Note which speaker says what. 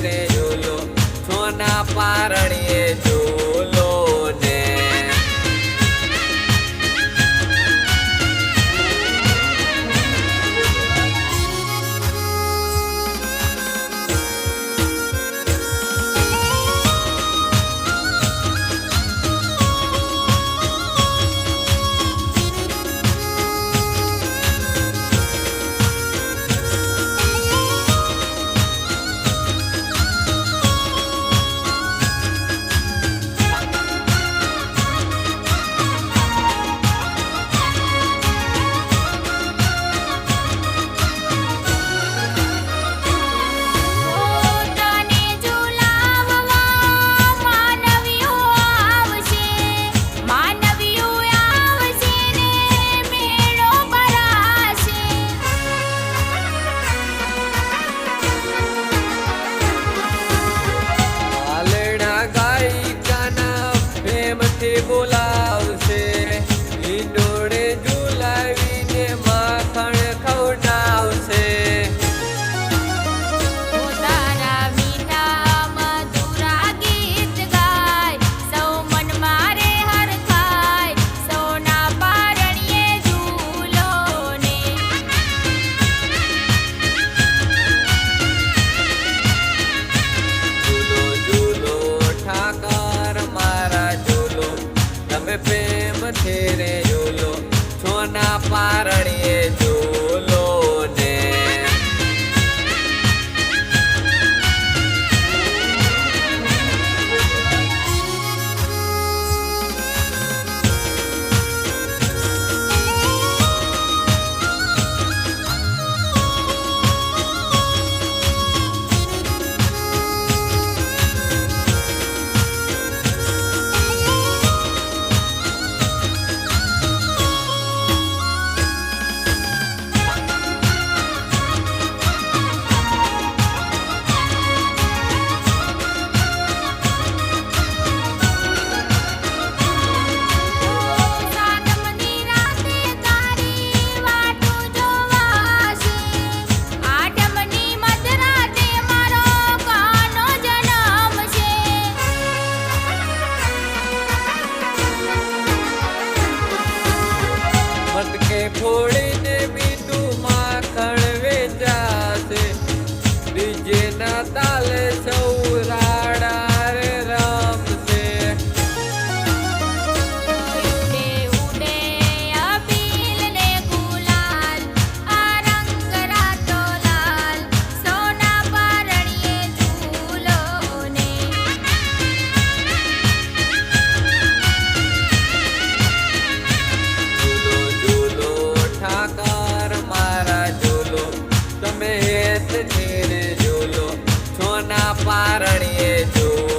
Speaker 1: રે ઝૂલો સોના પારણીએ ઝૂલો ને બોલાવશે ઈંડોળે ઝુલાવીને માખણ ખવડાવશે
Speaker 2: તારા મીઠા મધુરા ગીત ગાય સૌ મન મારે હર ખાય સોના પારણીએ ઝૂલો ને
Speaker 1: ઝૂલો ઝૂલો ઠાકર મારા તમે પ્રેમથી રે ઝૂલો સોના પારણીએ ઝૂલો ને મટકે ફોડીને મીઠું માખણ વેચાશે ડીજે ના તાલે સૌ રાડા રે રમશે
Speaker 2: ઉડે ઉડે અબીલ ને ગુલાલ આ રંગ રાતો લાલ સોના પારણીએ ઝૂલો ને
Speaker 1: ઠાકર મારા ઝૂલો તમે હેત રે ઝૂલો સોના પારણીએ ઝૂલો